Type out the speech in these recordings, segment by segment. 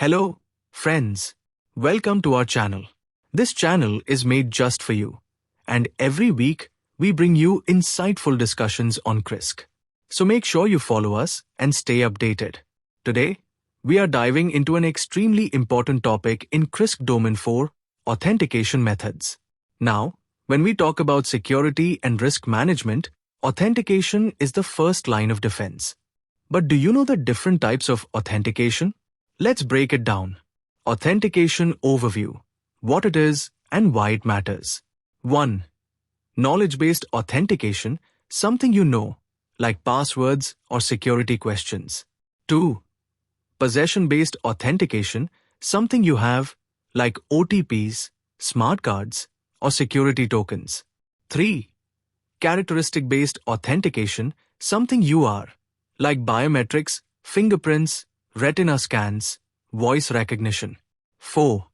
Hello, friends. Welcome to our channel. This channel is made just for you, and every week we bring you insightful discussions on CRISC. So make sure you follow us and stay updated. Today, we are diving into an extremely important topic in CRISC Domain 4, Authentication Methods. Now, when we talk about security and risk management, authentication is the first line of defense. But do you know the different types of authentication? Let's break it down. Authentication Overview. What it is and why it matters. 1. Knowledge-based authentication, something you know, like passwords or security questions. 2. Possession-based authentication, something you have, like OTPs, smart cards, or security tokens. 3. Characteristic-based authentication, something you are, like biometrics, fingerprints, retina scans, voice recognition. 4.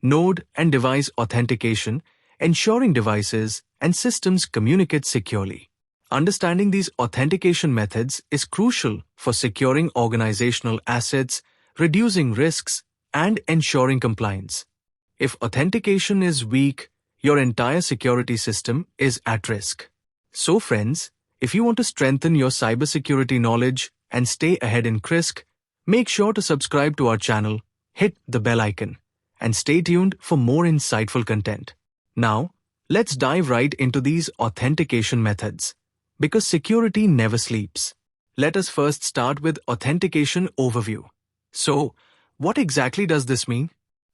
Node and device authentication, ensuring devices and systems communicate securely. Understanding these authentication methods is crucial for securing organizational assets, reducing risks, and ensuring compliance. If authentication is weak, your entire security system is at risk. So friends, if you want to strengthen your cybersecurity knowledge and stay ahead in CRISC, make sure to subscribe to our channel, hit the bell icon, and stay tuned for more insightful content. Now, let's dive right into these authentication methods, because security never sleeps. Let us first start with Authentication Overview. So, what exactly does this mean?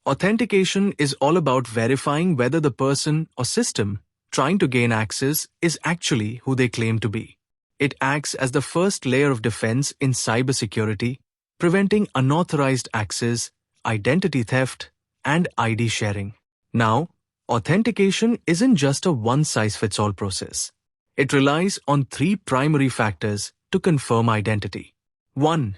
Authentication is all about verifying whether the person or system trying to gain access is actually who they claim to be. It acts as the first layer of defense in cybersecurity, preventing unauthorized access, identity theft, and ID sharing. Now, authentication isn't just a one-size-fits-all process. It relies on 3 primary factors to confirm identity. 1.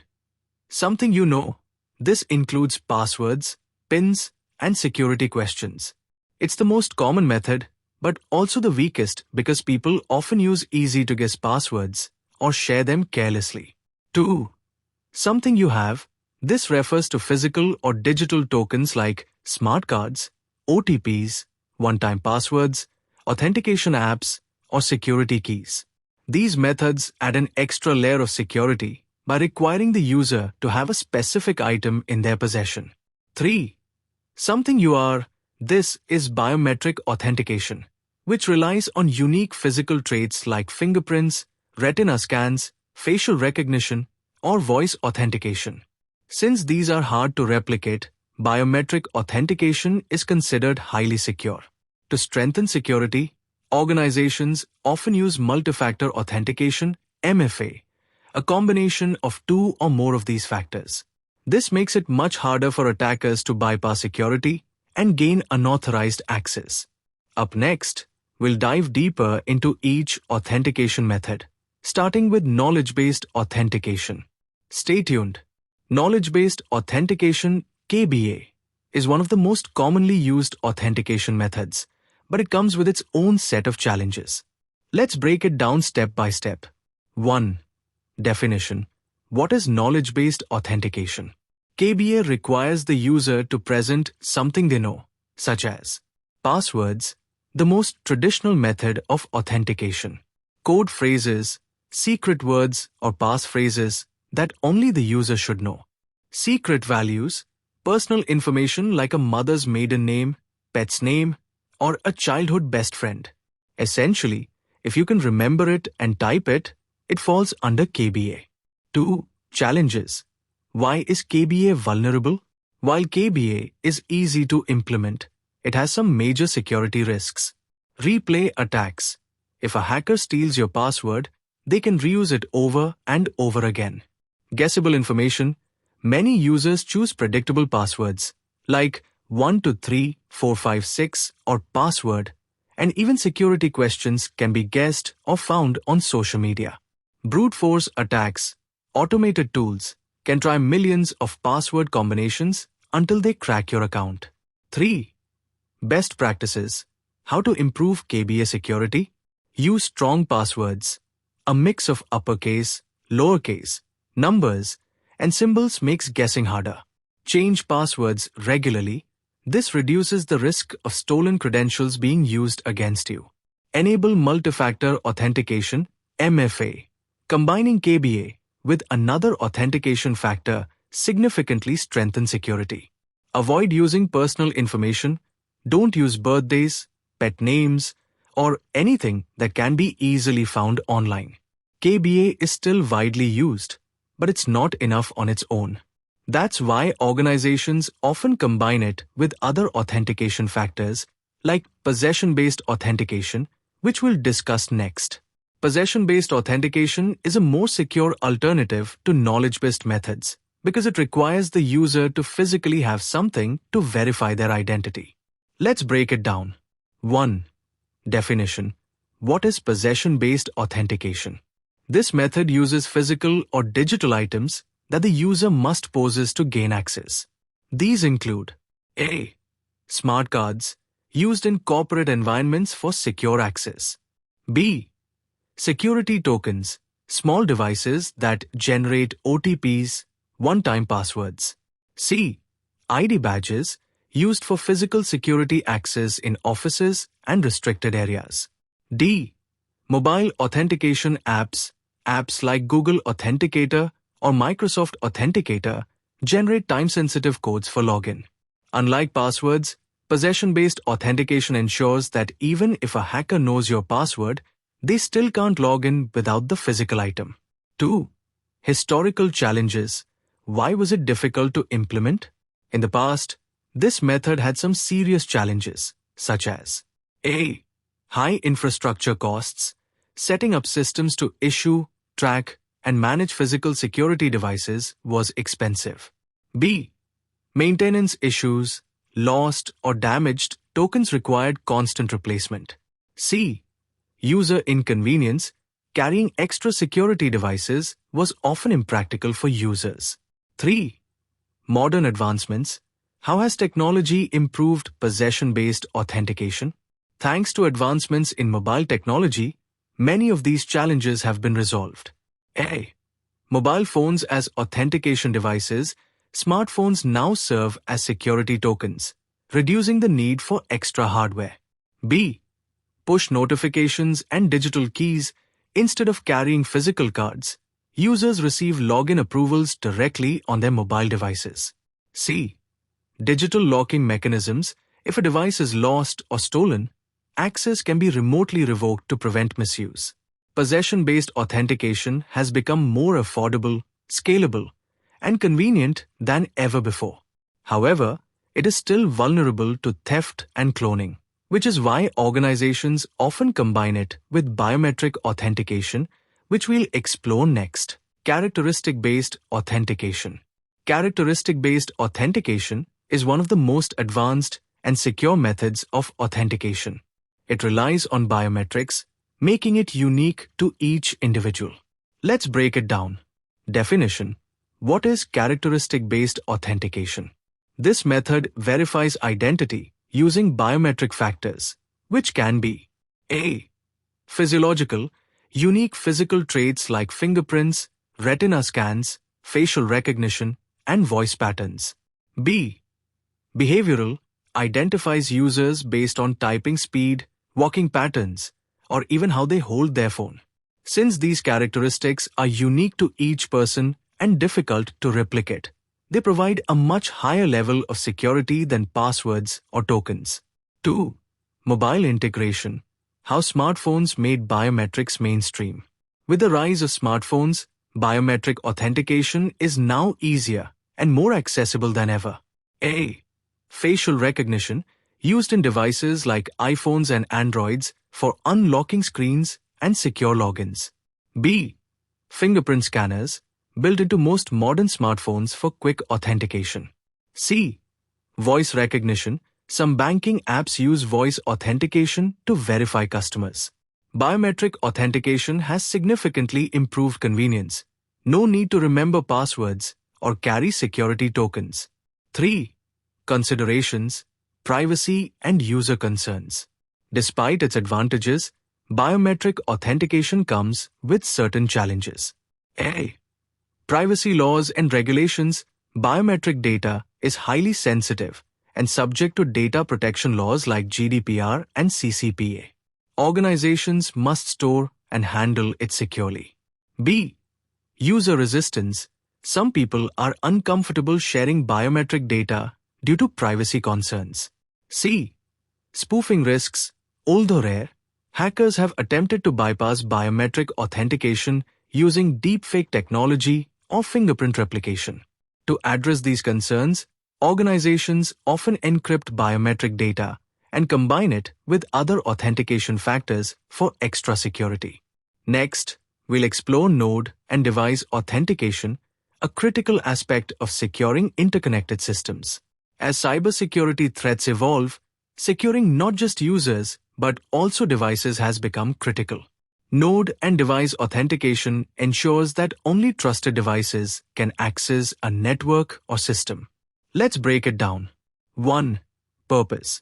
Something you know. This includes passwords, PINs, and security questions. It's the most common method, but also the weakest because people often use easy-to-guess passwords or share them carelessly. 2. Something you have. This refers to physical or digital tokens like smart cards, OTPs, one-time passwords, authentication apps, or security keys. These methods add an extra layer of security by requiring the user to have a specific item in their possession. 3. Something you are. This is biometric authentication, which relies on unique physical traits like fingerprints, retina scans, facial recognition, or voice authentication. Since these are hard to replicate, biometric authentication is considered highly secure. To strengthen security, organizations often use multi-factor authentication, MFA, a combination of 2 or more of these factors. This makes it much harder for attackers to bypass security and gain unauthorized access. Up next, we'll dive deeper into each authentication method, starting with knowledge-based authentication. Stay tuned. Knowledge-based authentication, KBA, is one of the most commonly used authentication methods, but it comes with its own set of challenges. Let's break it down step by step. 1. Definition. What is knowledge-based authentication? KBA requires the user to present something they know, such as passwords, the most traditional method of authentication, code phrases, secret words or passphrases that only the user should know, secret values, personal information like a mother's maiden name, pet's name, or a childhood best friend. Essentially, if you can remember it and type it, it falls under KBA. 2. Challenges. Why is KBA vulnerable? While KBA is easy to implement, it has some major security risks. Replay attacks. If a hacker steals your password, they can reuse it over and over again. Guessable information. Many users choose predictable passwords, like 1 to 3, 4, 5, 6, or password, and even security questions can be guessed or found on social media. Brute force attacks. Automated tools can try millions of password combinations until they crack your account. 3. Best practices. How to improve KBA security? Use strong passwords. A mix of uppercase, lowercase, numbers, and symbols makes guessing harder. Change passwords regularly. This reduces the risk of stolen credentials being used against you. Enable multi-factor authentication, MFA. Combining KBA with another authentication factor significantly strengthens security. Avoid using personal information. Don't use birthdays, pet names, or anything that can be easily found online. KBA is still widely used, but it's not enough on its own. That's why organizations often combine it with other authentication factors like possession-based authentication, which we'll discuss next. Possession-based authentication is a more secure alternative to knowledge-based methods because it requires the user to physically have something to verify their identity. Let's break it down. 1. Definition. What is possession-based authentication? This method uses physical or digital items that the user must possess to gain access. These include A. Smart cards, used in corporate environments for secure access. B. Security tokens, small devices that generate OTPs, one-time passwords. C. ID badges, used for physical security access in offices and restricted areas. D. Mobile authentication apps like Google Authenticator or Microsoft Authenticator generate time-sensitive codes for login. Unlike passwords, possession-based authentication ensures that even if a hacker knows your password, they still can't log in without the physical item. 2. Historical challenges. Why was it difficult to implement? In the past, this method had some serious challenges, such as A. High infrastructure costs. Setting up systems to issue, track, and manage physical security devices was expensive. B. Maintenance issues. Lost or damaged tokens required constant replacement. C. User inconvenience. Carrying extra security devices was often impractical for users. 3. Modern advancements. How has technology improved possession-based authentication? Thanks to advancements in mobile technology, many of these challenges have been resolved. A. Mobile phones as authentication devices. Smartphones now serve as security tokens, reducing the need for extra hardware. B. Push notifications and digital keys. Instead of carrying physical cards, users receive login approvals directly on their mobile devices. C. Digital locking mechanisms. If a device is lost or stolen, access can be remotely revoked to prevent misuse. Possession-based authentication has become more affordable, scalable, and convenient than ever before. However, it is still vulnerable to theft and cloning, which is why organizations often combine it with biometric authentication, which we'll explore next. Characteristic-based authentication. Characteristic-based authentication is one of the most advanced and secure methods of authentication. It relies on biometrics, making it unique to each individual. Let's break it down. Definition. What is characteristic-based authentication? This method verifies identity using biometric factors, which can be A. Physiological, unique physical traits like fingerprints, retina scans, facial recognition, and voice patterns. B. Behavioral, identifies users based on typing speed, walking patterns, or even how they hold their phone. Since these characteristics are unique to each person and difficult to replicate, they provide a much higher level of security than passwords or tokens. 2. Mobile integration. How smartphones made biometrics mainstream. With the rise of smartphones, biometric authentication is now easier and more accessible than ever. A. Facial recognition, used in devices like iPhones and Androids for unlocking screens and secure logins. B. Fingerprint scanners, built into most modern smartphones for quick authentication. C. Voice recognition. Some banking apps use voice authentication to verify customers. Biometric authentication has significantly improved convenience. No need to remember passwords or carry security tokens. 3. Considerations, privacy and user concerns. Despite its advantages, biometric authentication comes with certain challenges. A. Privacy laws and regulations. Biometric data is highly sensitive and subject to data protection laws like GDPR and CCPA. Organizations must store and handle it securely. B. User resistance. Some people are uncomfortable sharing biometric data due to privacy concerns. C. Spoofing risks. Although rare, hackers have attempted to bypass biometric authentication using deepfake technology or fingerprint replication. To address these concerns, organizations often encrypt biometric data and combine it with other authentication factors for extra security. Next, we'll explore node and device authentication, a critical aspect of securing interconnected systems. As cybersecurity threats evolve, securing not just users but also devices has become critical. Node and device authentication ensures that only trusted devices can access a network or system. Let's break it down. 1. Purpose.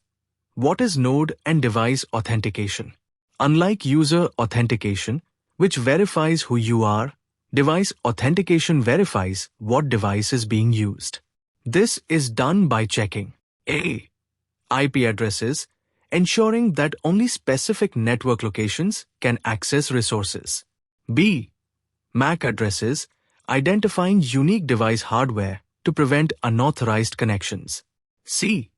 What is node and device authentication? Unlike user authentication, which verifies who you are, device authentication verifies what device is being used. This is done by checking A. IP addresses, ensuring that only specific network locations can access resources. B. MAC addresses, identifying unique device hardware to prevent unauthorized connections. C.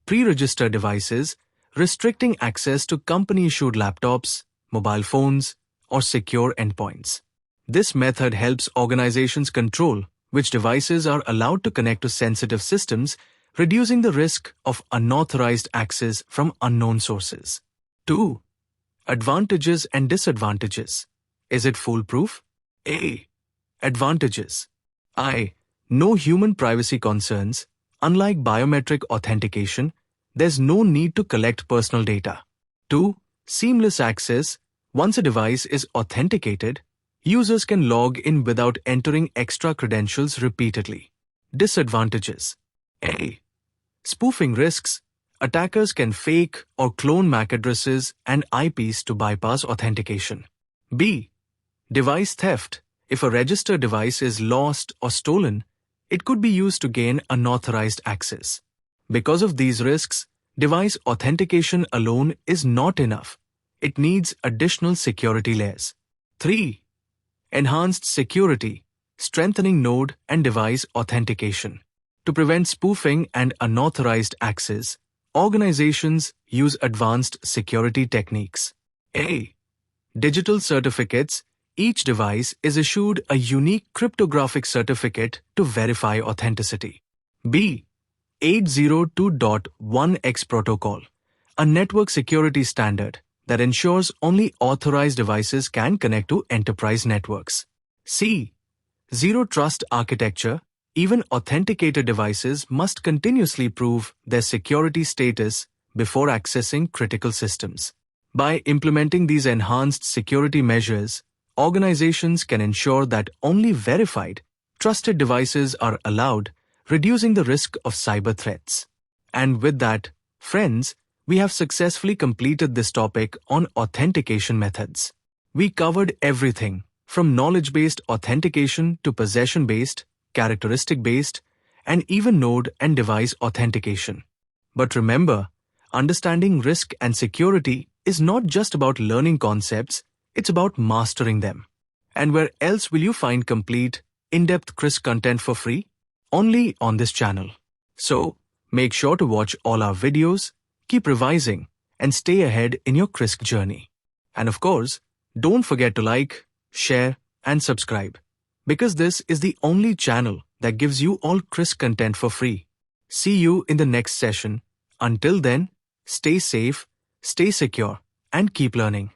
Pre-registered devices, restricting access to company-issued laptops, mobile phones, or secure endpoints. This method helps organizations control which devices are allowed to connect to sensitive systems, reducing the risk of unauthorized access from unknown sources. 2. Advantages and disadvantages. Is it foolproof? A. Advantages. I. No human privacy concerns. Unlike biometric authentication, there's no need to collect personal data. 2. Seamless access. Once a device is authenticated, users can log in without entering extra credentials repeatedly. Disadvantages. A. Spoofing risks. Attackers can fake or clone MAC addresses and IPs to bypass authentication. B. Device theft. If a registered device is lost or stolen, it could be used to gain unauthorized access. Because of these risks, device authentication alone is not enough. It needs additional security layers. 3. Enhanced security, strengthening node and device authentication. To prevent spoofing and unauthorized access, organizations use advanced security techniques. A. Digital certificates. Each device is issued a unique cryptographic certificate to verify authenticity. B. 802.1x protocol, a network security standard that ensures only authorized devices can connect to enterprise networks. C. Zero Trust architecture. Even authenticated devices must continuously prove their security status before accessing critical systems. By implementing these enhanced security measures, organizations can ensure that only verified, trusted devices are allowed, reducing the risk of cyber threats. And with that, friends, we have successfully completed this topic on authentication methods. We covered everything from knowledge-based authentication to possession-based, characteristic-based, and even node and device authentication. But remember, understanding risk and security is not just about learning concepts, it's about mastering them. And where else will you find complete, in-depth CRISC content for free? Only on this channel. So, make sure to watch all our videos, keep revising, and stay ahead in your CRISC journey. And of course, don't forget to like, share, and subscribe, because this is the only channel that gives you all CRISC content for free. See you in the next session. Until then, stay safe, stay secure, and keep learning.